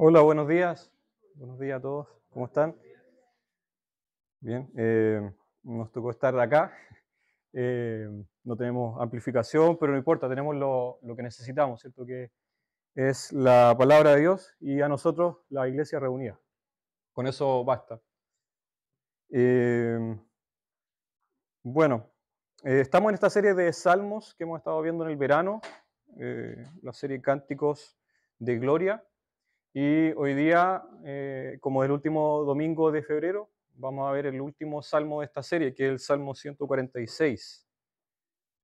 Hola, buenos días. Buenos días a todos. ¿Cómo están? Bien. Nos tocó estar acá. Eh, no tenemos amplificación, pero no importa, tenemos lo que necesitamos, ¿cierto? Que es la palabra de Dios y a nosotros la iglesia reunida. Con eso basta. Eh, bueno, estamos en esta serie de salmos que hemos estado viendo en el verano, la serie Cánticos de Gloria. Y hoy día, como el último domingo de febrero, vamos a ver el último salmo de esta serie, que es el Salmo 146.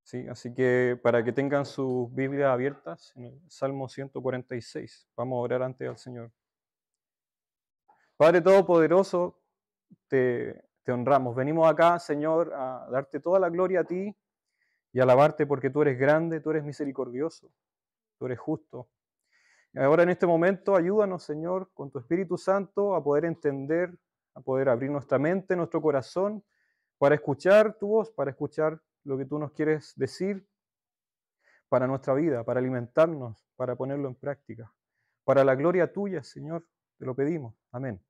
¿Sí? Así que para que tengan sus Biblias abiertas, en el Salmo 146, vamos a orar ante el Señor. Padre Todopoderoso, te honramos. Venimos acá, Señor, a darte toda la gloria a ti y alabarte porque tú eres grande, tú eres misericordioso, tú eres justo. Ahora en este momento ayúdanos, Señor, con tu Espíritu Santo a poder entender, a poder abrir nuestra mente, nuestro corazón, para escuchar tu voz, para escuchar lo que tú nos quieres decir para nuestra vida, para alimentarnos, para ponerlo en práctica. Para la gloria tuya, Señor, te lo pedimos. Amén.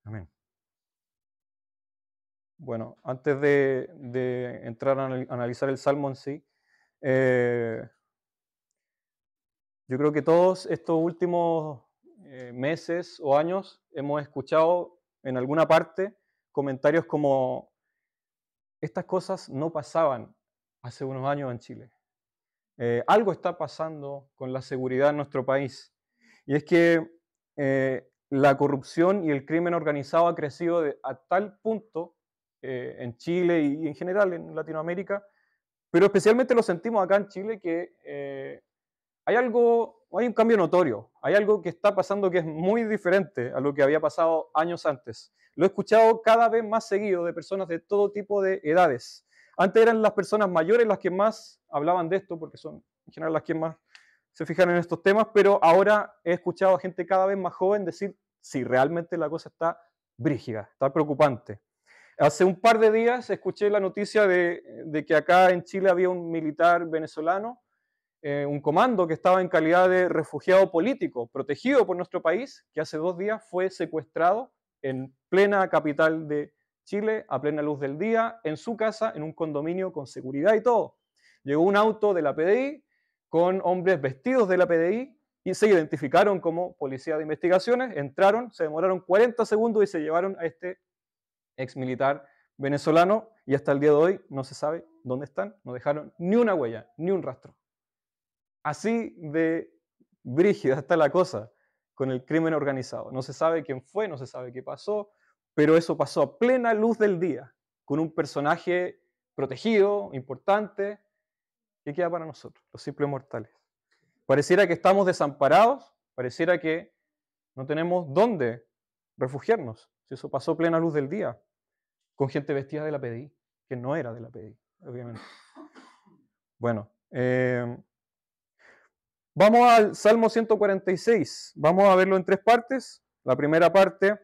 Amén. Bueno, antes de entrar a analizar el Salmo en sí, eh, yo creo que todos estos últimos meses o años hemos escuchado en alguna parte comentarios como estas cosas no pasaban hace unos años en Chile. Algo está pasando con la seguridad en nuestro país. Y es que la corrupción y el crimen organizado ha crecido a tal punto en Chile y en general en Latinoamérica, pero especialmente lo sentimos acá en Chile que hay un cambio notorio, hay algo que está pasando que es muy diferente a lo que había pasado años antes. Lo he escuchado cada vez más seguido de personas de todo tipo de edades. Antes eran las personas mayores las que más hablaban de esto, porque son en general las que más se fijan en estos temas, pero ahora he escuchado a gente cada vez más joven decir, sí, realmente la cosa está brígida, está preocupante. Hace un par de días escuché la noticia de que acá en Chile había un militar venezolano, un comando que estaba en calidad de refugiado político, protegido por nuestro país, que hace 2 días fue secuestrado en plena capital de Chile, a plena luz del día, en su casa, en un condominio con seguridad y todo. Llegó un auto de la PDI con hombres vestidos de la PDI y se identificaron como policía de investigaciones, entraron, se demoraron 40 segundos y se llevaron a este ex militar venezolano y hasta el día de hoy no se sabe dónde están, no dejaron ni una huella, ni un rastro. Así de brígida está la cosa con el crimen organizado. No se sabe quién fue, no se sabe qué pasó, pero eso pasó a plena luz del día, con un personaje protegido, importante. ¿Qué queda para nosotros, los simples mortales? Pareciera que estamos desamparados, pareciera que no tenemos dónde refugiarnos. Si eso pasó a plena luz del día, con gente vestida de la PDI, que no era de la PDI, obviamente. Bueno, vamos al Salmo 146. Vamos a verlo en 3 partes. La primera parte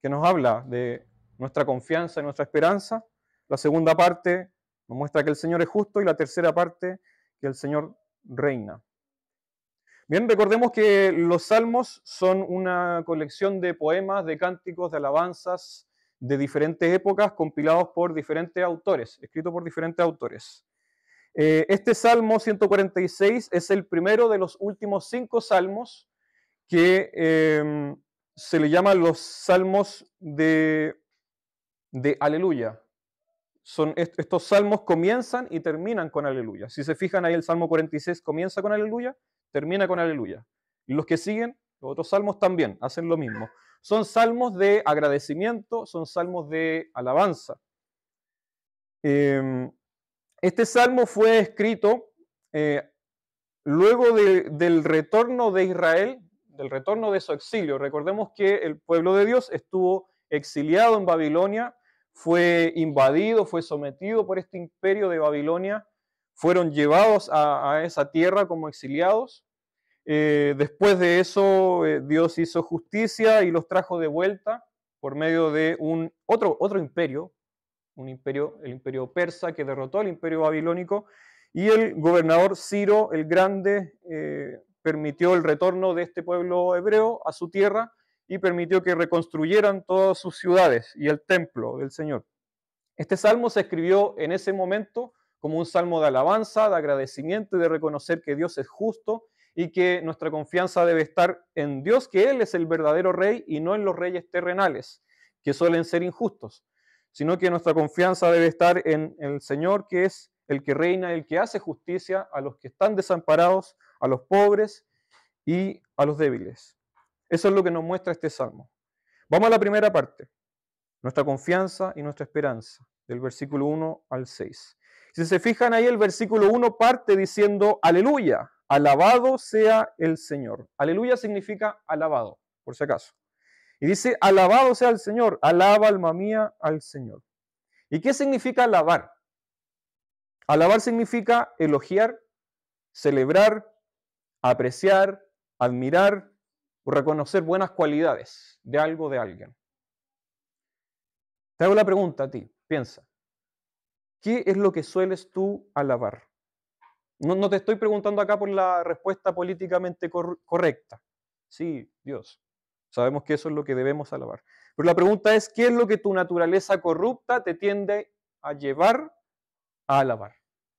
que nos habla de nuestra confianza y nuestra esperanza. La segunda parte nos muestra que el Señor es justo y la tercera parte que el Señor reina. Bien, recordemos que los salmos son una colección de poemas, de cánticos, de alabanzas de diferentes épocas compilados por diferentes autores, escritos por diferentes autores. Este Salmo 146 es el primero de los últimos 5 salmos que se le llaman los salmos de aleluya. Estos salmos comienzan y terminan con aleluya. Si se fijan ahí, el Salmo 46 comienza con aleluya, termina con aleluya. Y los que siguen, los otros salmos también, hacen lo mismo. Son salmos de agradecimiento, son salmos de alabanza. Este salmo fue escrito luego del retorno de Israel, del retorno de su exilio. Recordemos que el pueblo de Dios estuvo exiliado en Babilonia, fue invadido, fue sometido por este imperio de Babilonia, fueron llevados a esa tierra como exiliados. Después de eso, Dios hizo justicia y los trajo de vuelta por medio de otro imperio, el imperio persa que derrotó al imperio babilónico, y el gobernador Ciro el Grande permitió el retorno de este pueblo hebreo a su tierra y permitió que reconstruyeran todas sus ciudades y el templo del Señor. Este salmo se escribió en ese momento como un salmo de alabanza, de agradecimiento y de reconocer que Dios es justo y que nuestra confianza debe estar en Dios, que Él es el verdadero rey y no en los reyes terrenales, que suelen ser injustos, sino que nuestra confianza debe estar en el Señor, que es el que reina, el que hace justicia a los que están desamparados, a los pobres y a los débiles. Eso es lo que nos muestra este salmo. Vamos a la primera parte, nuestra confianza y nuestra esperanza, del versículo 1 al 6. Si se fijan ahí, el versículo 1 parte diciendo, aleluya, alabado sea el Señor. Aleluya significa alabado, por si acaso. Y dice, alabado sea el Señor, alaba alma mía al Señor. ¿Y qué significa alabar? Alabar significa elogiar, celebrar, apreciar, admirar o reconocer buenas cualidades de algo, de alguien. Te hago la pregunta a ti, piensa. ¿Qué es lo que sueles tú alabar? No te estoy preguntando acá por la respuesta políticamente correcta. Sí, Dios. Sabemos que eso es lo que debemos alabar. Pero la pregunta es, ¿qué es lo que tu naturaleza corrupta te tiende a llevar a alabar,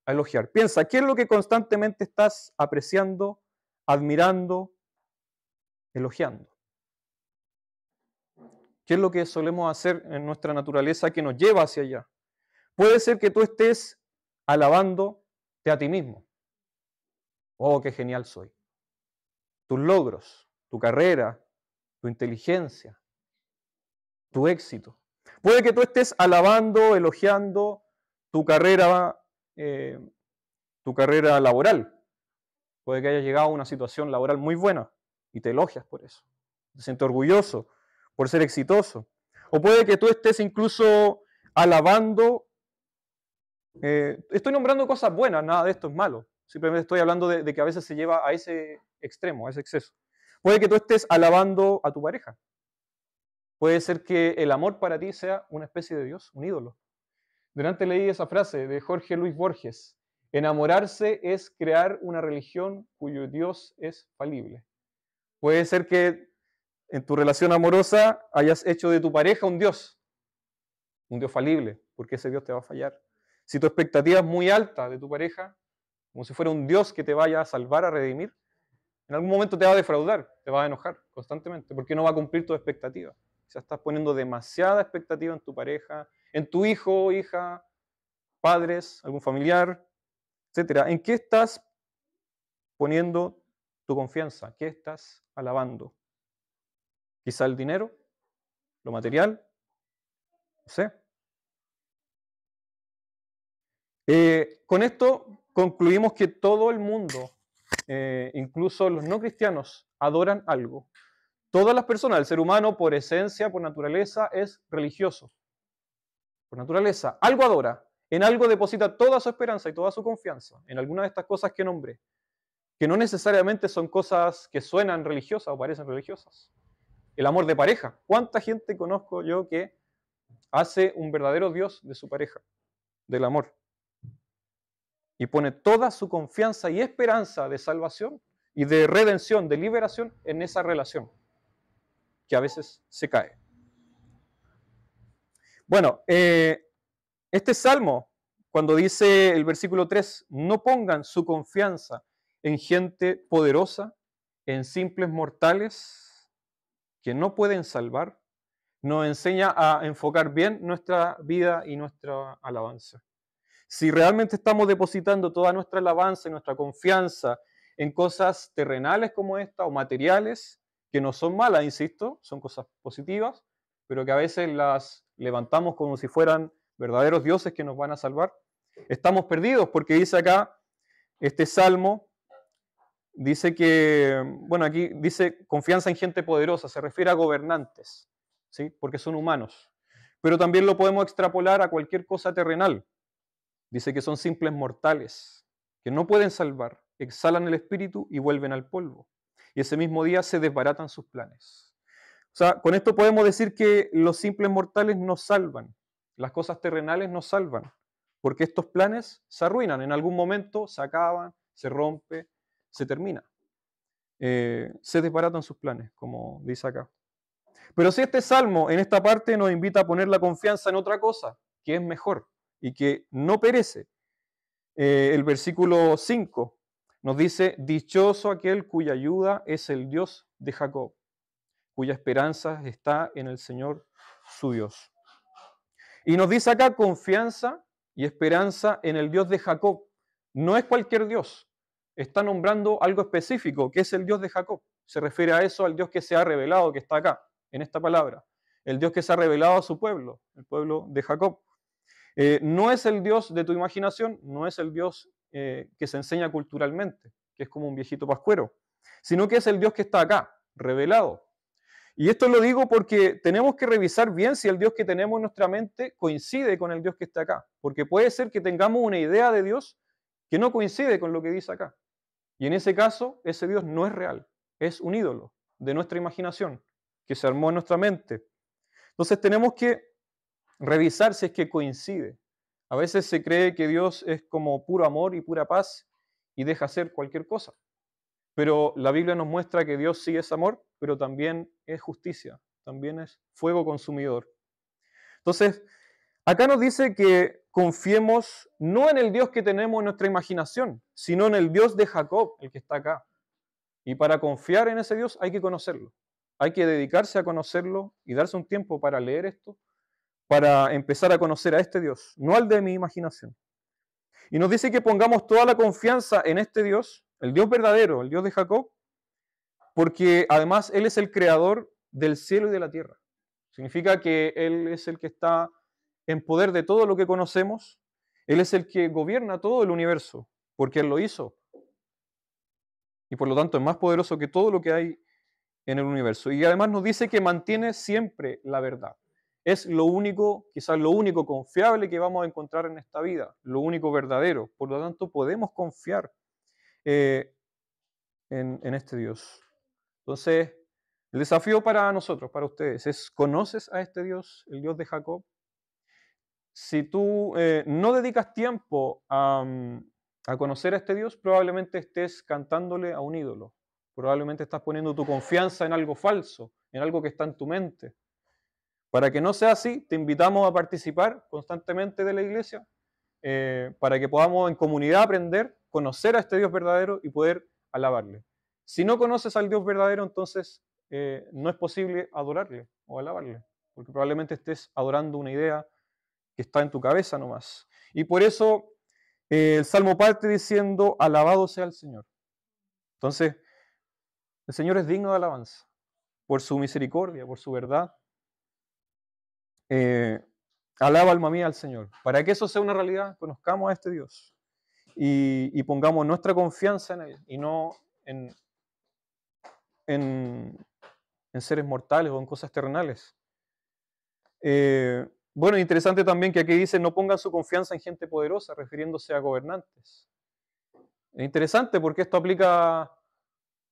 a elogiar? Piensa, ¿qué es lo que constantemente estás apreciando, admirando, elogiando? ¿Qué es lo que solemos hacer en nuestra naturaleza que nos lleva hacia allá? Puede ser que tú estés alabándote a ti mismo. Oh, qué genial soy. Tus logros, tu carrera, tu inteligencia, tu éxito. Puede que tú estés alabando, elogiando tu carrera laboral. Puede que hayas llegado a una situación laboral muy buena y te elogias por eso. Te sientes orgulloso por ser exitoso. O puede que tú estés incluso alabando. Estoy nombrando cosas buenas, nada de esto es malo. Simplemente estoy hablando de que a veces se lleva a ese extremo, a ese exceso. Puede que tú estés alabando a tu pareja. Puede ser que el amor para ti sea una especie de Dios, un ídolo. Delante leí esa frase de Jorge Luis Borges. Enamorarse es crear una religión cuyo Dios es falible. Puede ser que en tu relación amorosa hayas hecho de tu pareja un Dios falible, porque ese Dios te va a fallar. Si tu expectativa es muy alta de tu pareja, como si fuera un Dios que te vaya a salvar, a redimir, en algún momento te va a defraudar, te va a enojar constantemente, porque no va a cumplir tu expectativa. O sea, estás poniendo demasiada expectativa en tu pareja, en tu hijo, hija, padres, algún familiar, etcétera. ¿En qué estás poniendo tu confianza? ¿Qué estás alabando? Quizá el dinero, lo material, no sé. Con esto concluimos que todo el mundo, incluso los no cristianos, adoran algo. Todas las personas, el ser humano por esencia, por naturaleza, es religioso. Por naturaleza, algo adora, en algo deposita toda su esperanza y toda su confianza, en alguna de estas cosas que nombré, que no necesariamente son cosas que suenan religiosas o parecen religiosas. El amor de pareja. ¿Cuánta gente conozco yo que hace un verdadero Dios de su pareja, del amor? Y pone toda su confianza y esperanza de salvación y de redención, de liberación en esa relación, que a veces se cae. Bueno, este salmo, cuando dice el versículo 3, no pongan su confianza en gente poderosa, en simples mortales que no pueden salvar, nos enseña a enfocar bien nuestra vida y nuestra alabanza. Si realmente estamos depositando toda nuestra alabanza y nuestra confianza en cosas terrenales como esta o materiales, que no son malas, insisto, son cosas positivas, pero que a veces las levantamos como si fueran verdaderos dioses que nos van a salvar, estamos perdidos, porque dice acá, este salmo, dice que, bueno, aquí dice confianza en gente poderosa, se refiere a gobernantes, ¿sí? Porque son humanos. Pero también lo podemos extrapolar a cualquier cosa terrenal. Dice que son simples mortales, que no pueden salvar, exhalan el espíritu y vuelven al polvo. Y ese mismo día se desbaratan sus planes. O sea, con esto podemos decir que los simples mortales nos salvan, las cosas terrenales nos salvan, porque estos planes se arruinan, en algún momento se acaban, se rompe, se termina. se desbaratan sus planes, como dice acá. Pero si este salmo en esta parte nos invita a poner la confianza en otra cosa, que es mejor y que no perece. El versículo 5 nos dice, dichoso aquel cuya ayuda es el Dios de Jacob, cuya esperanza está en el Señor su Dios. Y nos dice acá confianza y esperanza en el Dios de Jacob. No es cualquier Dios, está nombrando algo específico, que es el Dios de Jacob. Se refiere a eso, al Dios que se ha revelado, que está acá, en esta palabra. El Dios que se ha revelado a su pueblo, el pueblo de Jacob. No es el Dios de tu imaginación, no es el Dios que se enseña culturalmente, que es como un viejito pascuero, sino que es el Dios que está acá, revelado. Y esto lo digo porque tenemos que revisar bien si el Dios que tenemos en nuestra mente coincide con el Dios que está acá, porque puede ser que tengamos una idea de Dios que no coincide con lo que dice acá. Y en ese caso, ese Dios no es real, es un ídolo de nuestra imaginación, que se armó en nuestra mente. Entonces tenemos que revisar si es que coincide. A veces se cree que Dios es como puro amor y pura paz y deja hacer cualquier cosa. Pero la Biblia nos muestra que Dios sí es amor, pero también es justicia, también es fuego consumidor. Entonces, acá nos dice que confiemos no en el Dios que tenemos en nuestra imaginación, sino en el Dios de Jacob, el que está acá. Y para confiar en ese Dios hay que conocerlo. Hay que dedicarse a conocerlo y darse un tiempo para leer esto, para empezar a conocer a este Dios, no al de mi imaginación. Y nos dice que pongamos toda la confianza en este Dios, el Dios verdadero, el Dios de Jacob, porque además Él es el creador del cielo y de la tierra. Significa que Él es el que está en poder de todo lo que conocemos. Él es el que gobierna todo el universo, porque Él lo hizo. Y por lo tanto es más poderoso que todo lo que hay en el universo. Y además nos dice que mantiene siempre la verdad. Es lo único, quizás lo único confiable que vamos a encontrar en esta vida, lo único verdadero. Por lo tanto, podemos confiar en este Dios. Entonces, el desafío para nosotros, para ustedes, es: ¿conoces a este Dios, el Dios de Jacob? Si tú no dedicas tiempo a conocer a este Dios, probablemente estés cantándole a un ídolo. Probablemente estás poniendo tu confianza en algo falso, en algo que está en tu mente. Para que no sea así, te invitamos a participar constantemente de la iglesia, para que podamos en comunidad aprender, conocer a este Dios verdadero y poder alabarle. Si no conoces al Dios verdadero, entonces no es posible adorarle o alabarle, porque probablemente estés adorando una idea que está en tu cabeza nomás. Y por eso el Salmo parte diciendo, alabado sea el Señor. Entonces, el Señor es digno de alabanza, por su misericordia, por su verdad. Alaba alma mía al Señor. Para que eso sea una realidad, conozcamos a este Dios y pongamos nuestra confianza en Él y no en seres mortales o en cosas terrenales. Bueno, interesante también que aquí dice no pongan su confianza en gente poderosa, refiriéndose a gobernantes. Es interesante porque esto aplica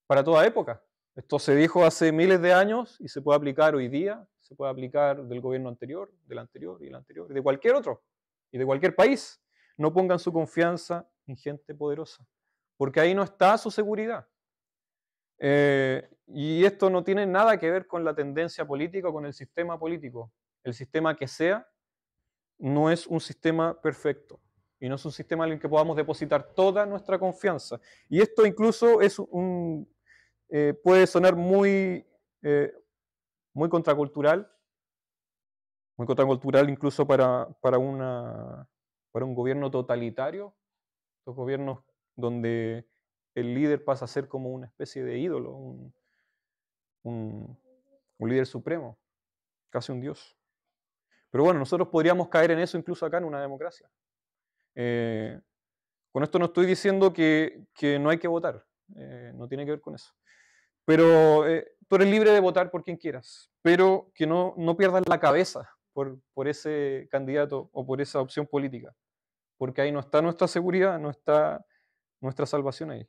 para toda época. Esto se dijo hace miles de años y se puede aplicar hoy día, se puede aplicar del gobierno anterior, del anterior y del anterior, y de cualquier otro, y de cualquier país. No pongan su confianza en gente poderosa, porque ahí no está su seguridad. Y esto no tiene nada que ver con la tendencia política o con el sistema político. El sistema que sea no es un sistema perfecto y no es un sistema en el que podamos depositar toda nuestra confianza. Y esto incluso es puede sonar muy contracultural incluso para un gobierno totalitario, los gobiernos donde el líder pasa a ser como una especie de ídolo, un líder supremo, casi un dios. Pero bueno, nosotros podríamos caer en eso incluso acá en una democracia. Con esto no estoy diciendo que no hay que votar, no tiene que ver con eso. Pero tú eres libre de votar por quien quieras, pero que no pierdas la cabeza por ese candidato o por esa opción política, porque ahí no está nuestra seguridad, no está nuestra salvación ahí.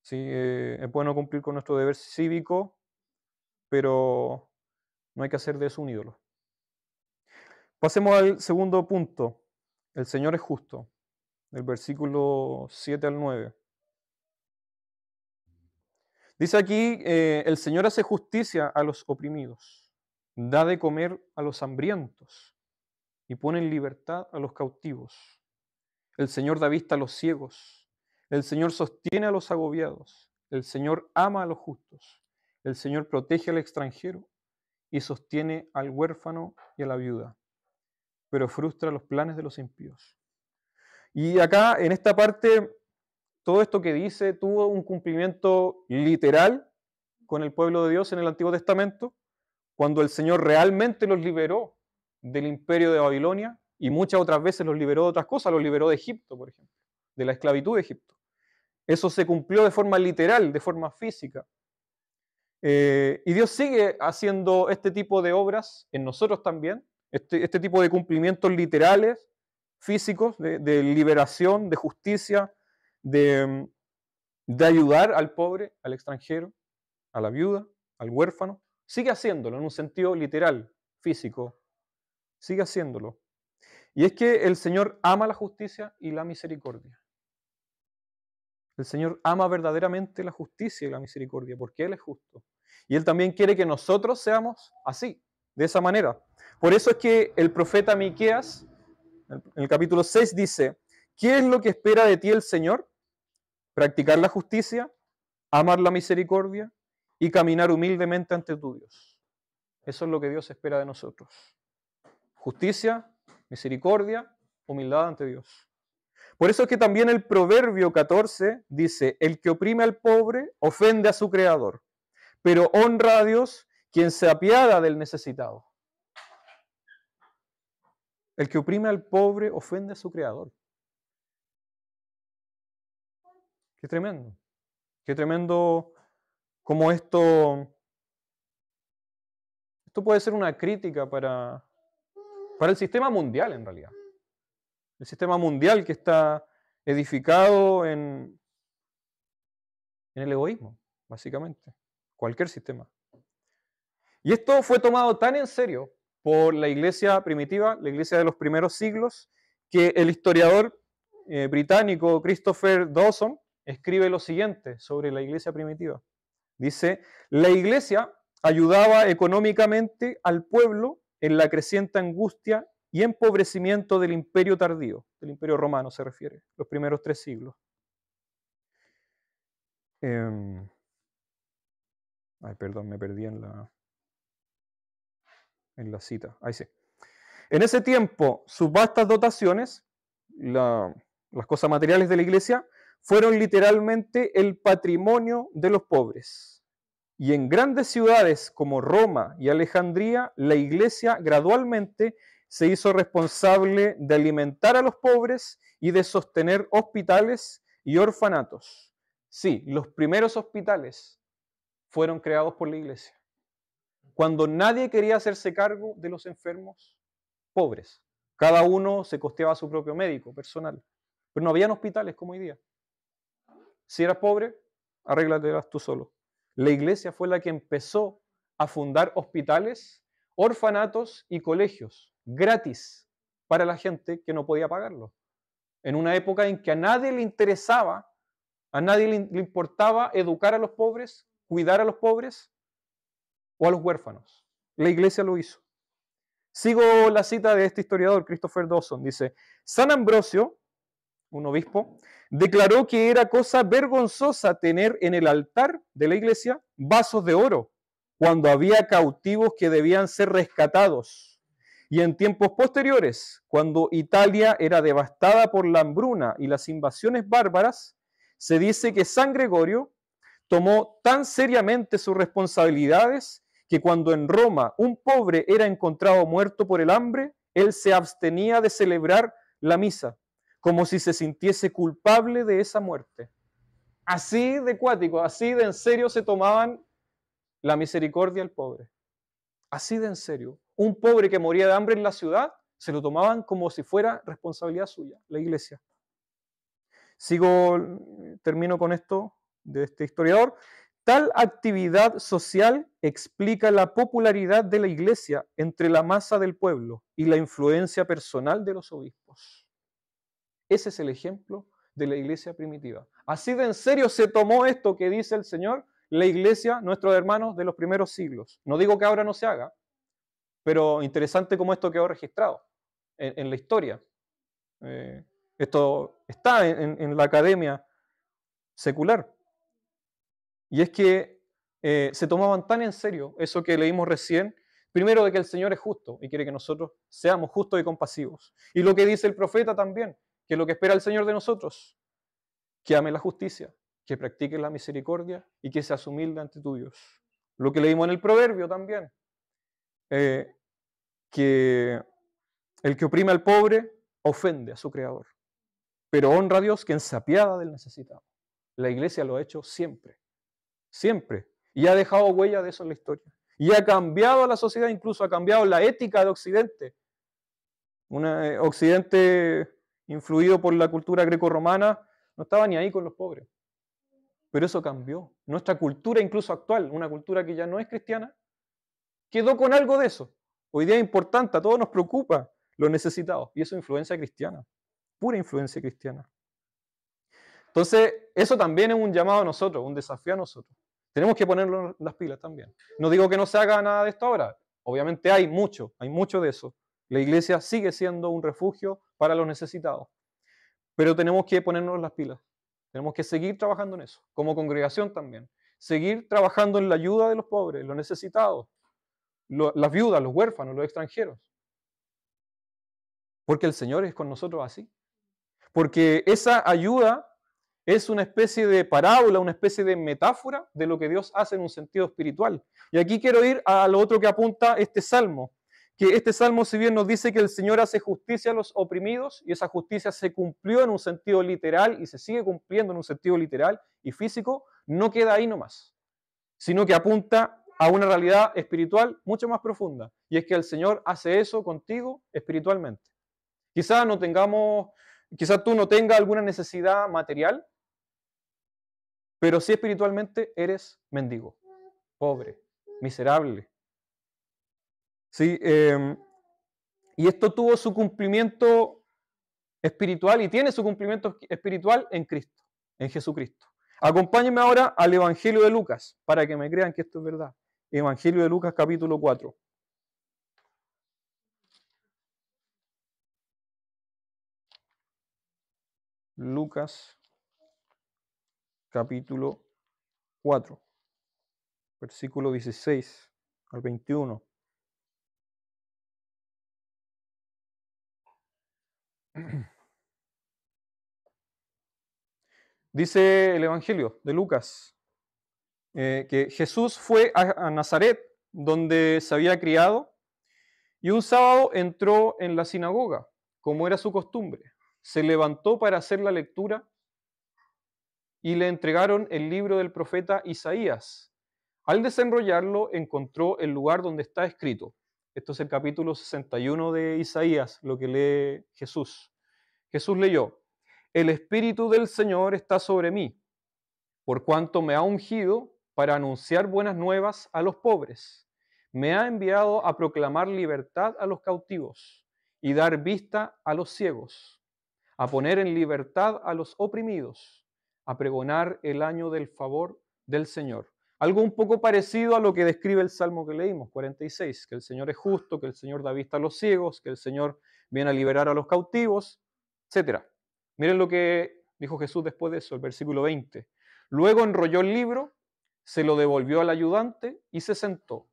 Sí, es bueno cumplir con nuestro deber cívico, pero no hay que hacer de eso un ídolo. Pasemos al segundo punto. El Señor es justo, del versículo 7 al 9. Dice aquí, el Señor hace justicia a los oprimidos, da de comer a los hambrientos y pone en libertad a los cautivos. El Señor da vista a los ciegos, el Señor sostiene a los agobiados, el Señor ama a los justos, el Señor protege al extranjero y sostiene al huérfano y a la viuda, pero frustra los planes de los impíos. Y acá, en esta parte, todo esto que dice tuvo un cumplimiento literal con el pueblo de Dios en el Antiguo Testamento, cuando el Señor realmente los liberó del imperio de Babilonia y muchas otras veces los liberó de otras cosas, los liberó de Egipto, por ejemplo, de la esclavitud de Egipto. Eso se cumplió de forma literal, de forma física. Y Dios sigue haciendo este tipo de obras en nosotros también, este tipo de cumplimientos literales, físicos, de liberación, de justicia, de ayudar al pobre, al extranjero, a la viuda, al huérfano. Sigue haciéndolo en un sentido literal, físico. Sigue haciéndolo. Y es que el Señor ama la justicia y la misericordia. El Señor ama verdaderamente la justicia y la misericordia porque Él es justo. Y Él también quiere que nosotros seamos así, de esa manera. Por eso es que el profeta Miqueas, en el capítulo 6, dice: ¿qué es lo que espera de ti el Señor? Practicar la justicia, amar la misericordia y caminar humildemente ante tu Dios. Eso es lo que Dios espera de nosotros. Justicia, misericordia, humildad ante Dios. Por eso es que también el Proverbio 14 dice: el que oprime al pobre ofende a su Creador, pero honra a Dios quien se apiada del necesitado. El que oprime al pobre ofende a su Creador. Qué tremendo. Qué tremendo como esto puede ser una crítica para el sistema mundial en realidad. El sistema mundial que está edificado en el egoísmo, básicamente. Cualquier sistema. Y esto fue tomado tan en serio por la iglesia primitiva, la iglesia de los primeros siglos, que el historiador británico Christopher Dawson escribe lo siguiente sobre la iglesia primitiva. Dice: la iglesia ayudaba económicamente al pueblo en la creciente angustia y empobrecimiento del imperio tardío, del imperio romano se refiere, los primeros 3 siglos. Perdón, me perdí en la cita. Ahí sí. En ese tiempo, sus vastas dotaciones, las cosas materiales de la iglesia, fueron literalmente el patrimonio de los pobres. Y en grandes ciudades como Roma y Alejandría, la iglesia gradualmente se hizo responsable de alimentar a los pobres y de sostener hospitales y orfanatos. Sí, los primeros hospitales fueron creados por la iglesia, cuando nadie quería hacerse cargo de los enfermos pobres. Cada uno se costeaba su propio médico personal, pero no habían hospitales como hoy día. Si eras pobre, arréglatelas tú solo. La iglesia fue la que empezó a fundar hospitales, orfanatos y colegios gratis para la gente que no podía pagarlo. En una época en que a nadie le interesaba, a nadie le importaba educar a los pobres, cuidar a los pobres o a los huérfanos. La iglesia lo hizo. Sigo la cita de este historiador, Christopher Dawson. Dice: San Ambrosio, un obispo, declaró que era cosa vergonzosa tener en el altar de la iglesia vasos de oro, cuando había cautivos que debían ser rescatados. Y en tiempos posteriores, cuando Italia era devastada por la hambruna y las invasiones bárbaras, se dice que San Gregorio tomó tan seriamente sus responsabilidades que cuando en Roma un pobre era encontrado muerto por el hambre, él se abstenía de celebrar la misa, como si se sintiese culpable de esa muerte. Así de cuático, así de en serio se tomaban la misericordia al pobre. Así de en serio. Un pobre que moría de hambre en la ciudad, se lo tomaban como si fuera responsabilidad suya, la iglesia. Termino con esto de este historiador. Tal actividad social explica la popularidad de la iglesia entre la masa del pueblo y la influencia personal de los obispos. Ese es el ejemplo de la iglesia primitiva. Así de en serio se tomó esto que dice el Señor, la iglesia, nuestros hermanos de los primeros siglos. No digo que ahora no se haga, pero interesante cómo esto quedó registrado en la historia. Esto está en la academia secular. Y es que se tomaban tan en serio eso que leímos recién, primero de que el Señor es justo y quiere que nosotros seamos justos y compasivos. Y lo que dice el profeta también, que lo que espera el Señor de nosotros, que ame la justicia, que practique la misericordia y que seas humilde ante tu Dios. Lo que leímos en el proverbio también, que el que oprime al pobre ofende a su creador, pero honra a Dios quien se apiada del necesitado. La iglesia lo ha hecho siempre, siempre, y ha dejado huella de eso en la historia. Y ha cambiado a la sociedad, incluso ha cambiado la ética de Occidente. Occidente influido por la cultura grecorromana no estaba ni ahí con los pobres. Pero eso cambió. Nuestra cultura, incluso actual, una cultura que ya no es cristiana, quedó con algo de eso. Hoy día es importante, a todos nos preocupa los necesitados. Y eso es influencia cristiana, pura influencia cristiana. Entonces, eso también es un llamado a nosotros, un desafío a nosotros. Tenemos que ponernos las pilas también. No digo que no se haga nada de esto ahora. Obviamente hay mucho de eso. La iglesia sigue siendo un refugio para los necesitados. Pero tenemos que ponernos las pilas. Tenemos que seguir trabajando en eso, como congregación también. Seguir trabajando en la ayuda de los pobres, los necesitados, las viudas, los huérfanos, los extranjeros. Porque el Señor es con nosotros así. Porque esa ayuda es una especie de parábola, una especie de metáfora de lo que Dios hace en un sentido espiritual. Y aquí quiero ir a lo otro que apunta este salmo. Que este salmo, si bien nos dice que el Señor hace justicia a los oprimidos, y esa justicia se cumplió en un sentido literal y se sigue cumpliendo en un sentido literal y físico, no queda ahí nomás, sino que apunta a una realidad espiritual mucho más profunda, y es que el Señor hace eso contigo espiritualmente. Quizás tú no tengas alguna necesidad material, pero sí espiritualmente eres mendigo, pobre, miserable. ¿Sí? Y esto tuvo su cumplimiento espiritual y tiene su cumplimiento espiritual en Cristo, en Jesucristo. Acompáñenme ahora al Evangelio de Lucas, para que me crean que esto es verdad. Evangelio de Lucas, capítulo 4. Lucas, capítulo 4, versículo 16 al 21. Dice el Evangelio de Lucas que Jesús fue a Nazaret, donde se había criado, y un sábado entró en la sinagoga, como era su costumbre. Se levantó para hacer la lectura y le entregaron el libro del profeta Isaías. Al desenrollarlo, encontró el lugar donde está escrito. Esto es el capítulo 61 de Isaías, lo que lee Jesús. Jesús leyó: el Espíritu del Señor está sobre mí, por cuanto me ha ungido para anunciar buenas nuevas a los pobres. Me ha enviado a proclamar libertad a los cautivos y dar vista a los ciegos, a poner en libertad a los oprimidos, a pregonar el año del favor del Señor. Algo un poco parecido a lo que describe el Salmo que leímos, 46, que el Señor es justo, que el Señor da vista a los ciegos, que el Señor viene a liberar a los cautivos, etc. Miren lo que dijo Jesús después de eso, el versículo 20. Luego enrolló el libro, se lo devolvió al ayudante y se sentó.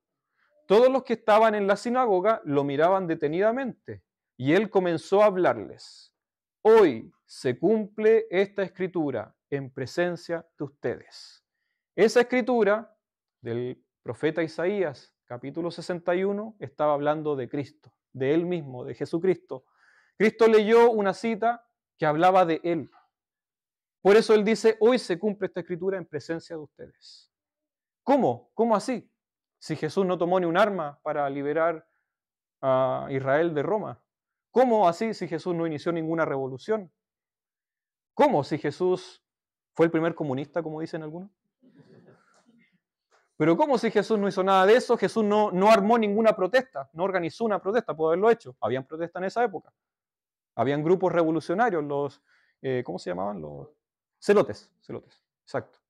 Todos los que estaban en la sinagoga lo miraban detenidamente y él comenzó a hablarles. Hoy se cumple esta escritura en presencia de ustedes. Esa escritura del profeta Isaías, capítulo 61, estaba hablando de Cristo, de él mismo, de Jesucristo. Cristo leyó una cita que hablaba de él. Por eso él dice, hoy se cumple esta escritura en presencia de ustedes. ¿Cómo? ¿Cómo así? Si Jesús no tomó ni un arma para liberar a Israel de Roma. ¿Cómo así si Jesús no inició ninguna revolución? ¿Cómo si Jesús fue el primer comunista, como dicen algunos? Pero ¿cómo si Jesús no hizo nada de eso? Jesús no armó ninguna protesta, no organizó una protesta, pudo haberlo hecho. Habían protestas en esa época. Habían grupos revolucionarios, ¿cómo se llamaban? Los celotes, exacto.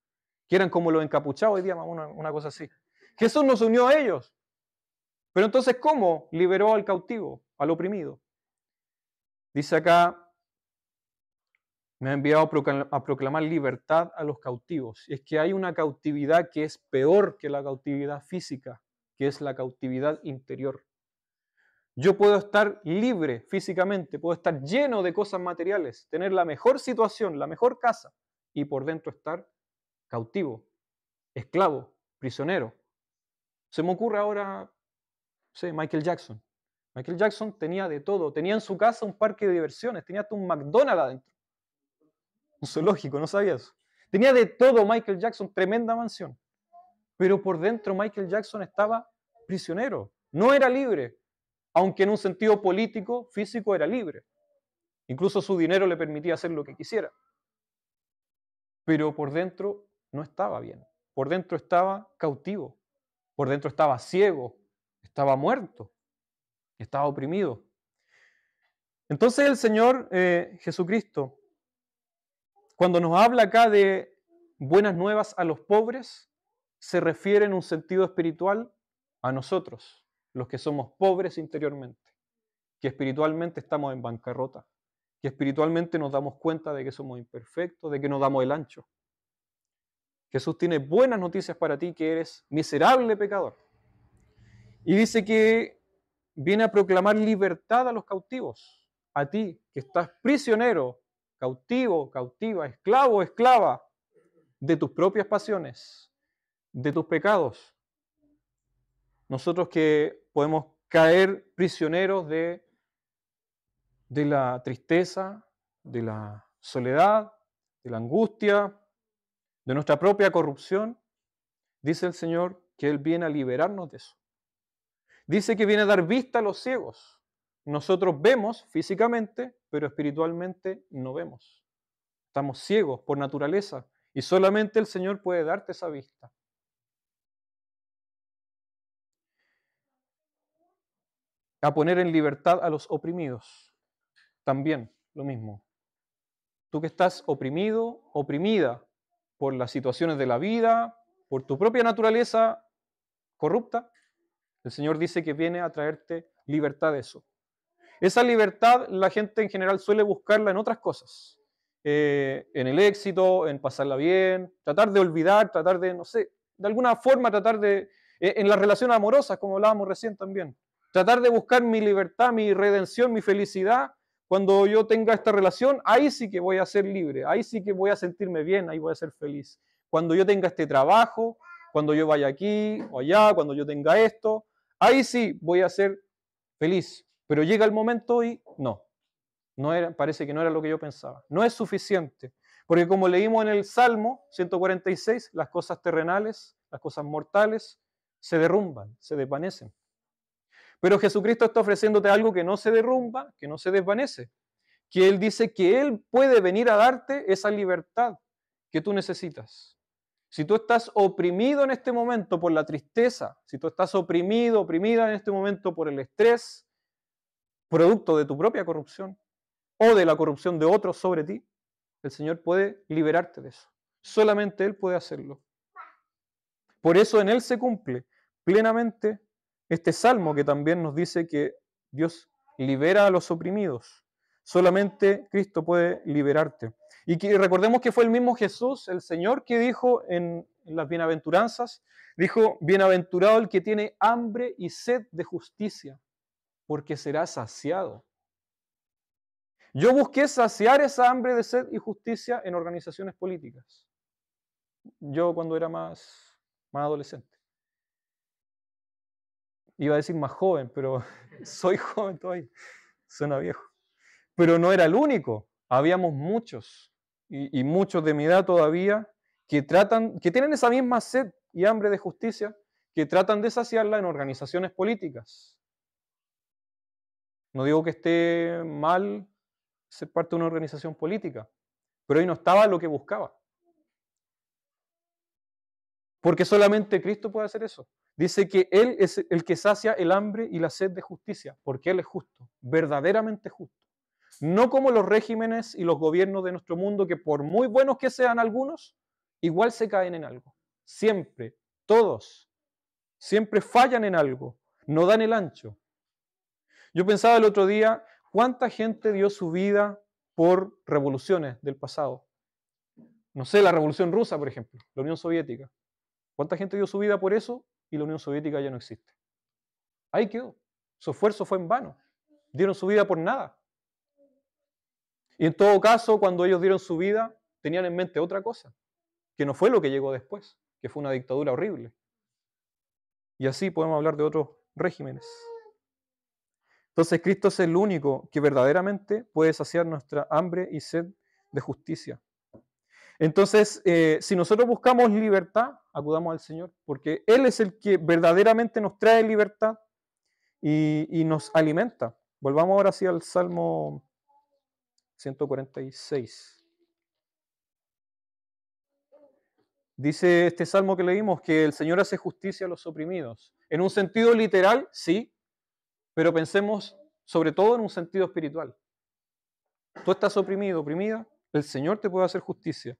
que eran como los encapuchados hoy día, una cosa así. Jesús nos unió a ellos. Pero entonces, ¿cómo liberó al cautivo, al oprimido? Dice acá, me ha enviado a proclamar libertad a los cautivos. Y es que hay una cautividad que es peor que la cautividad física, que es la cautividad interior. Yo puedo estar libre físicamente, puedo estar lleno de cosas materiales, tener la mejor situación, la mejor casa, y por dentro estar cautivo, esclavo, prisionero. Se me ocurre ahora, sé, Michael Jackson. Michael Jackson tenía de todo, tenía en su casa un parque de diversiones, tenía hasta un McDonald's adentro. Un zoológico, ¿no sabía eso? Tenía de todo Michael Jackson, tremenda mansión. Pero por dentro Michael Jackson estaba prisionero, no era libre, aunque en un sentido político, físico era libre. Incluso su dinero le permitía hacer lo que quisiera. Pero por dentro no estaba bien. Por dentro estaba cautivo. Por dentro estaba ciego. Estaba muerto. Estaba oprimido. Entonces el Señor Jesucristo, cuando nos habla acá de buenas nuevas a los pobres, se refiere en un sentido espiritual a nosotros, los que somos pobres interiormente, que espiritualmente estamos en bancarrota, que espiritualmente nos damos cuenta de que somos imperfectos, de que no damos el ancho. Jesús tiene buenas noticias para ti, que eres miserable pecador. Y dice que viene a proclamar libertad a los cautivos, a ti que estás prisionero, cautivo, cautiva, esclavo, esclava de tus propias pasiones, de tus pecados. Nosotros que podemos caer prisioneros de la tristeza, de la soledad, de la angustia, de nuestra propia corrupción, dice el Señor que Él viene a liberarnos de eso. Dice que viene a dar vista a los ciegos. Nosotros vemos físicamente, pero espiritualmente no vemos. Estamos ciegos por naturaleza y solamente el Señor puede darte esa vista. A poner en libertad a los oprimidos. También lo mismo. Tú que estás oprimido, oprimida por las situaciones de la vida, por tu propia naturaleza corrupta, el Señor dice que viene a traerte libertad de eso. Esa libertad la gente en general suele buscarla en otras cosas. En el éxito, en pasarla bien, tratar de olvidar, tratar de, no sé, de alguna forma tratar de, en las relaciones amorosas, como hablábamos recién también, tratar de buscar mi libertad, mi redención, mi felicidad. Cuando yo tenga esta relación, ahí sí que voy a ser libre, ahí sí que voy a sentirme bien, ahí voy a ser feliz. Cuando yo tenga este trabajo, cuando yo vaya aquí o allá, cuando yo tenga esto, ahí sí voy a ser feliz. Pero llega el momento y no era, parece que no era lo que yo pensaba. No es suficiente, porque como leímos en el Salmo 146, las cosas terrenales, las cosas mortales, se derrumban, se desvanecen. Pero Jesucristo está ofreciéndote algo que no se derrumba, que no se desvanece, que Él dice que Él puede venir a darte esa libertad que tú necesitas. Si tú estás oprimido en este momento por la tristeza, si tú estás oprimido, oprimida en este momento por el estrés, producto de tu propia corrupción o de la corrupción de otros sobre ti, el Señor puede liberarte de eso. Solamente Él puede hacerlo. Por eso en Él se cumple plenamente este salmo que también nos dice que Dios libera a los oprimidos. Solamente Cristo puede liberarte. Y que recordemos que fue el mismo Jesús, el Señor, que dijo en las bienaventuranzas, dijo, bienaventurado el que tiene hambre y sed de justicia, porque será saciado. Yo busqué saciar esa hambre de sed y justicia en organizaciones políticas. Yo cuando era más adolescente. Iba a decir más joven, pero soy joven todavía. Suena viejo. Pero no era el único. Habíamos muchos, y muchos de mi edad todavía, que tienen esa misma sed y hambre de justicia, que tratan de saciarla en organizaciones políticas. No digo que esté mal ser parte de una organización política, pero ahí no estaba lo que buscaba. Porque solamente Cristo puede hacer eso. Dice que Él es el que sacia el hambre y la sed de justicia, porque Él es justo, verdaderamente justo. No como los regímenes y los gobiernos de nuestro mundo, que por muy buenos que sean algunos, igual se caen en algo. Siempre, todos, siempre fallan en algo, no dan el ancho. Yo pensaba el otro día, ¿cuánta gente dio su vida por revoluciones del pasado? No sé, la Revolución Rusa, por ejemplo, la Unión Soviética. ¿Cuánta gente dio su vida por eso y la Unión Soviética ya no existe? Ahí quedó. Su esfuerzo fue en vano. Dieron su vida por nada. Y en todo caso, cuando ellos dieron su vida, tenían en mente otra cosa, que no fue lo que llegó después, que fue una dictadura horrible. Y así podemos hablar de otros regímenes. Entonces Cristo es el único que verdaderamente puede saciar nuestra hambre y sed de justicia. Entonces, si nosotros buscamos libertad, acudamos al Señor, porque Él es el que verdaderamente nos trae libertad y nos alimenta. Volvamos ahora hacia el Salmo 146. Dice este Salmo que leímos que el Señor hace justicia a los oprimidos. En un sentido literal, sí, pero pensemos sobre todo en un sentido espiritual. Tú estás oprimido, oprimida, el Señor te puede hacer justicia.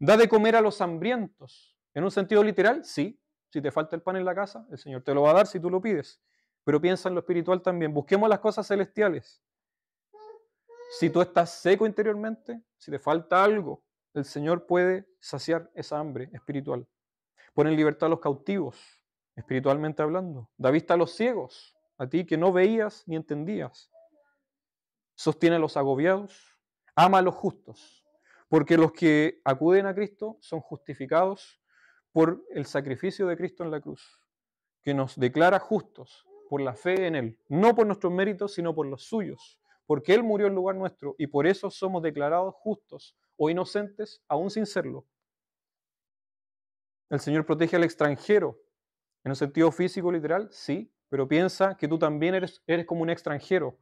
Da de comer a los hambrientos. En un sentido literal, sí. Si te falta el pan en la casa, el Señor te lo va a dar si tú lo pides. Pero piensa en lo espiritual también. Busquemos las cosas celestiales. Si tú estás seco interiormente, si te falta algo, el Señor puede saciar esa hambre espiritual. Pone en libertad a los cautivos, espiritualmente hablando. Da vista a los ciegos, a ti que no veías ni entendías. Sostiene a los agobiados, ama a los justos, porque los que acuden a Cristo son justificados por el sacrificio de Cristo en la cruz, que nos declara justos por la fe en Él, no por nuestros méritos, sino por los suyos, porque Él murió en lugar nuestro y por eso somos declarados justos o inocentes, aún sin serlo. El Señor protege al extranjero, en un sentido físico literal, sí, pero piensa que tú también eres como un extranjero,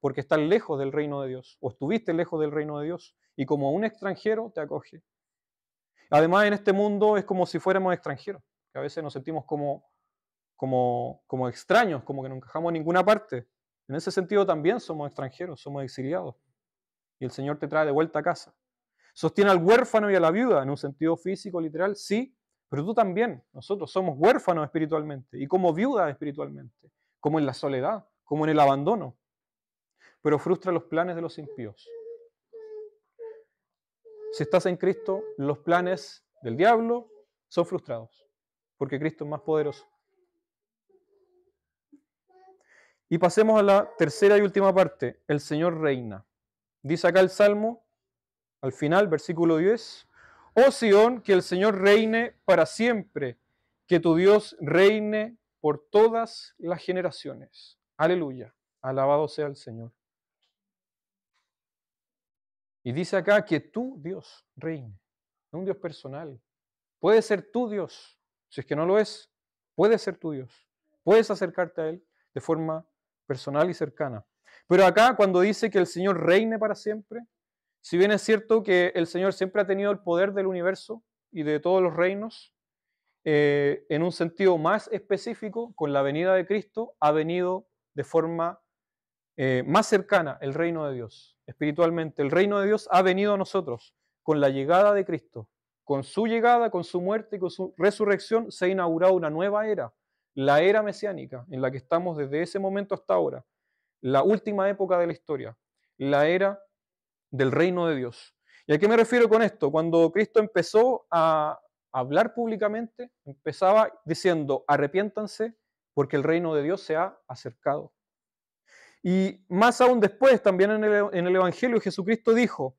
porque estás lejos del reino de Dios, o estuviste lejos del reino de Dios, y como un extranjero te acoge. Además, en este mundo es como si fuéramos extranjeros, que a veces nos sentimos como extraños, como que no encajamos en ninguna parte. En ese sentido también somos extranjeros, somos exiliados, y el Señor te trae de vuelta a casa. Sostiene al huérfano y a la viuda, en un sentido físico, literal, sí, pero tú también. Nosotros somos huérfanos espiritualmente, y como viudas espiritualmente, como en la soledad, como en el abandono. Pero frustra los planes de los impíos. Si estás en Cristo, los planes del diablo son frustrados, porque Cristo es más poderoso. Y pasemos a la tercera y última parte, el Señor reina. Dice acá el Salmo, al final, versículo 10, oh Sión, que el Señor reine para siempre, que tu Dios reine por todas las generaciones. Aleluya, alabado sea el Señor. Y dice acá que tu Dios reine, no un Dios personal. Puede ser tu Dios, si es que no lo es, puede ser tu Dios. Puedes acercarte a Él de forma personal y cercana. Pero acá cuando dice que el Señor reine para siempre, si bien es cierto que el Señor siempre ha tenido el poder del universo y de todos los reinos, en un sentido más específico, con la venida de Cristo, ha venido de forma más cercana el reino de Dios. Espiritualmente, el reino de Dios ha venido a nosotros con la llegada de Cristo. Con su llegada, con su muerte y con su resurrección se ha inaugurado una nueva era, la era mesiánica, en la que estamos desde ese momento hasta ahora, la última época de la historia, la era del reino de Dios. ¿Y a qué me refiero con esto? Cuando Cristo empezó a hablar públicamente, empezaba diciendo, arrepiéntanse porque el reino de Dios se ha acercado. Y más aún después, también en el Evangelio, Jesucristo dijo,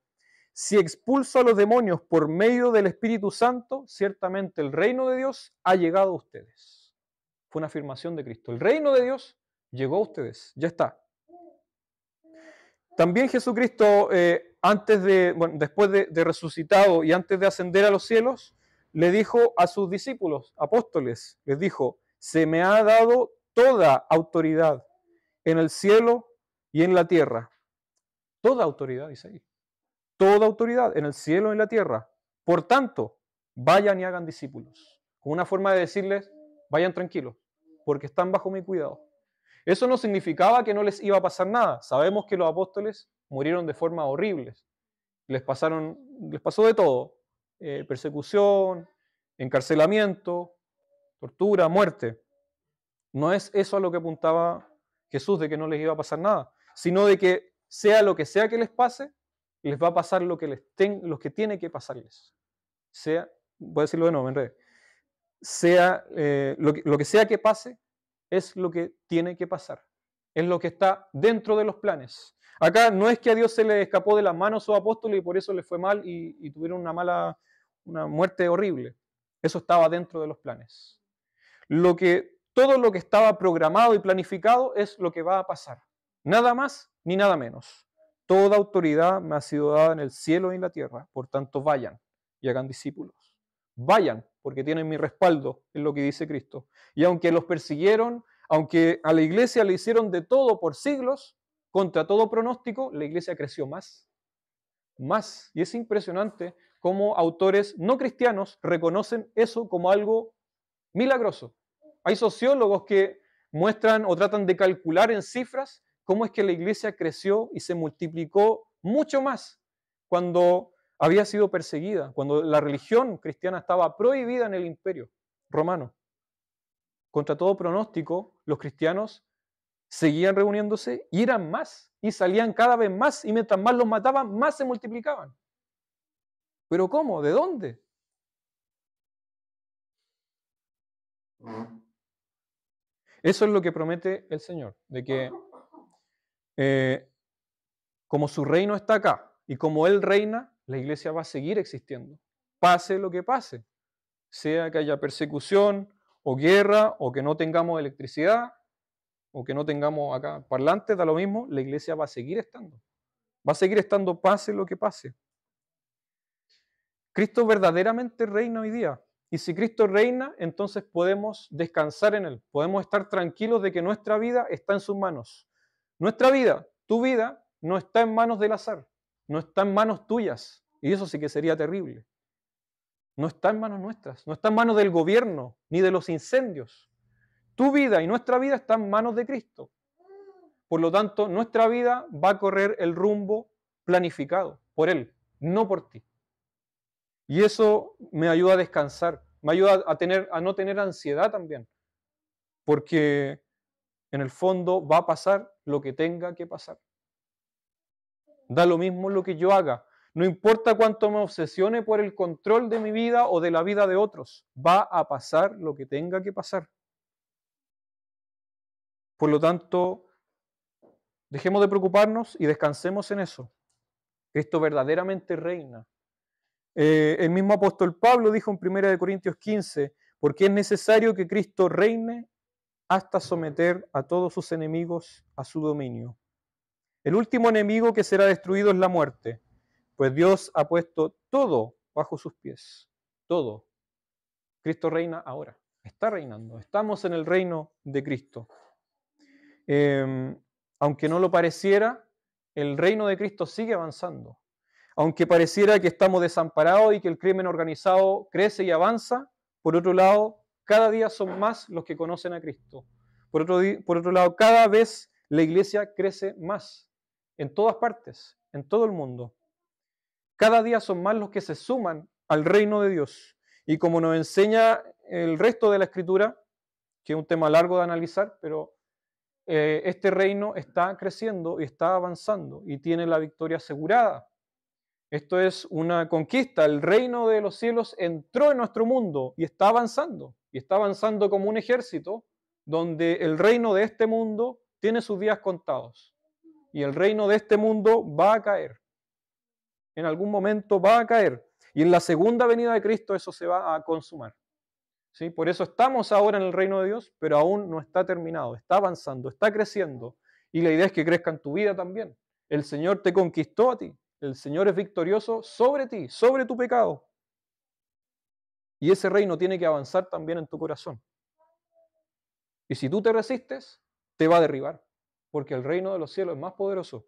si expulso a los demonios por medio del Espíritu Santo, ciertamente el reino de Dios ha llegado a ustedes. Fue una afirmación de Cristo. El reino de Dios llegó a ustedes, ya está. También Jesucristo, después de resucitado y antes de ascender a los cielos, le dijo a sus discípulos, apóstoles, les dijo, se me ha dado toda autoridad en el cielo y en la tierra. Toda autoridad, dice ahí. Toda autoridad en el cielo y en la tierra. Por tanto, vayan y hagan discípulos. Como una forma de decirles, vayan tranquilos, porque están bajo mi cuidado. Eso no significaba que no les iba a pasar nada. Sabemos que los apóstoles murieron de forma horrible. Les pasó de todo. persecución, encarcelamiento, tortura, muerte. No es eso a lo que apuntaba Jesús, de que no les iba a pasar nada, sino de que sea lo que sea que les pase, les va a pasar lo que tiene que pasarles. Voy a decirlo de nuevo, en realidad. Lo que sea que pase, es lo que tiene que pasar. Es lo que está dentro de los planes. Acá no es que a Dios se le escapó de las manos a sus apóstoles y por eso les fue mal y tuvieron una muerte horrible. Eso estaba dentro de los planes. Todo lo que estaba programado y planificado es lo que va a pasar. Nada más ni nada menos. Toda autoridad me ha sido dada en el cielo y en la tierra. Por tanto, vayan y hagan discípulos. Vayan, porque tienen mi respaldo, en lo que dice Cristo. Y aunque los persiguieron, aunque a la iglesia le hicieron de todo por siglos, contra todo pronóstico, la iglesia creció más. Más. Y es impresionante cómo autores no cristianos reconocen eso como algo milagroso. Hay sociólogos que muestran o tratan de calcular en cifras cómo es que la iglesia creció y se multiplicó mucho más cuando había sido perseguida, cuando la religión cristiana estaba prohibida en el imperio romano. Contra todo pronóstico, los cristianos seguían reuniéndose y eran más, y salían cada vez más, y mientras más los mataban, más se multiplicaban. ¿Pero cómo? ¿De dónde? Eso es lo que promete el Señor, de que como su reino está acá y como Él reina, la iglesia va a seguir existiendo, pase lo que pase, sea que haya persecución o guerra o que no tengamos electricidad o que no tengamos acá parlantes, da lo mismo, la iglesia va a seguir estando pase lo que pase. Cristo verdaderamente reina hoy día. Y si Cristo reina, entonces podemos descansar en Él. Podemos estar tranquilos de que nuestra vida está en sus manos. Nuestra vida, tu vida, no está en manos del azar. No está en manos tuyas. Y eso sí que sería terrible. No está en manos nuestras. No está en manos del gobierno, ni de los incendios. Tu vida y nuestra vida están en manos de Cristo. Por lo tanto, nuestra vida va a correr el rumbo planificado por Él, no por ti. Y eso me ayuda a descansar, me ayuda a no tener ansiedad también, porque en el fondo va a pasar lo que tenga que pasar. Da lo mismo lo que yo haga, no importa cuánto me obsesione por el control de mi vida o de la vida de otros, va a pasar lo que tenga que pasar. Por lo tanto, dejemos de preocuparnos y descansemos en eso. Cristo verdaderamente reina. El mismo apóstol Pablo dijo en 1 Corintios 15, porque es necesario que Cristo reine hasta someter a todos sus enemigos a su dominio. El último enemigo que será destruido es la muerte, pues Dios ha puesto todo bajo sus pies. Todo. Cristo reina ahora, está reinando. Estamos en el reino de Cristo. Aunque no lo pareciera, el reino de Cristo sigue avanzando. Aunque pareciera que estamos desamparados y que el crimen organizado crece y avanza, por otro lado, cada día son más los que conocen a Cristo. Por otro lado, cada vez la iglesia crece más, en todas partes, en todo el mundo. Cada día son más los que se suman al reino de Dios. Y como nos enseña el resto de la Escritura, que es un tema largo de analizar, pero este reino está creciendo y está avanzando y tiene la victoria asegurada. Esto es una conquista. El reino de los cielos entró en nuestro mundo y está avanzando. Y está avanzando como un ejército donde el reino de este mundo tiene sus días contados. Y el reino de este mundo va a caer. En algún momento va a caer. Y en la segunda venida de Cristo eso se va a consumar. ¿Sí? Por eso estamos ahora en el reino de Dios, pero aún no está terminado. Está avanzando, está creciendo. Y la idea es que crezca en tu vida también. El Señor te conquistó a ti. El Señor es victorioso sobre ti, sobre tu pecado. Y ese reino tiene que avanzar también en tu corazón. Y si tú te resistes, te va a derribar, porque el reino de los cielos es más poderoso.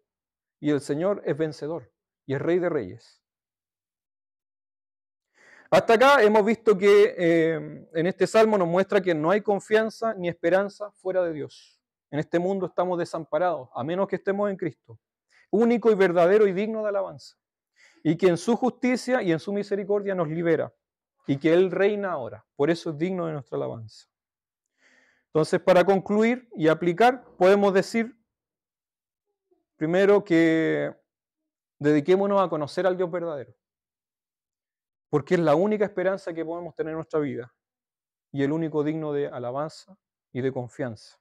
Y el Señor es vencedor y es Rey de Reyes. Hasta acá hemos visto que en este salmo nos muestra que no hay confianza ni esperanza fuera de Dios. En este mundo estamos desamparados, a menos que estemos en Cristo. Único y verdadero y digno de alabanza. y que en su justicia y en su misericordia nos libera, y que Él reina ahora. Por eso es digno de nuestra alabanza. Entonces, para concluir y aplicar, podemos decir primero que dediquémonos a conocer al Dios verdadero, porque es la única esperanza que podemos tener en nuestra vida y el único digno de alabanza y de confianza.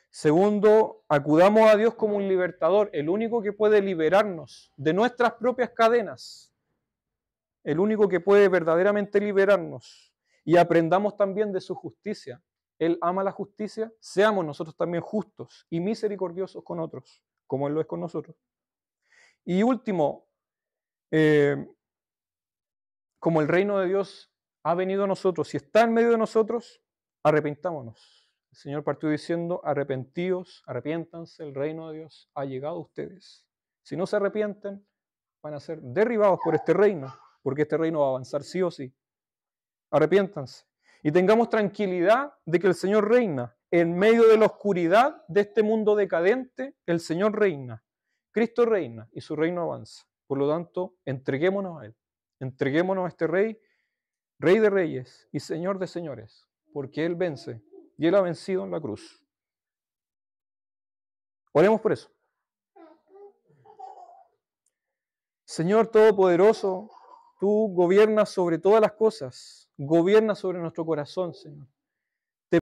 Segundo, acudamos a Dios como un libertador, el único que puede liberarnos de nuestras propias cadenas, el único que puede verdaderamente liberarnos, y aprendamos también de su justicia. Él ama la justicia, seamos nosotros también justos y misericordiosos con otros, como Él lo es con nosotros. Y último, como el reino de Dios ha venido a nosotros y está en medio de nosotros, arrepentámonos. El Señor partió diciendo, arrepentíos, arrepiéntanse, el reino de Dios ha llegado a ustedes. Si no se arrepienten, van a ser derribados por este reino, porque este reino va a avanzar sí o sí. Arrepiéntanse. Y tengamos tranquilidad de que el Señor reina. En medio de la oscuridad de este mundo decadente, el Señor reina. Cristo reina y su reino avanza. Por lo tanto, entreguémonos a Él. Entreguémonos a este Rey, Rey de Reyes y Señor de Señores, porque Él vence y Él ha vencido en la cruz. Oremos por eso. Señor Todopoderoso, tú gobiernas sobre todas las cosas, gobiernas sobre nuestro corazón, Señor.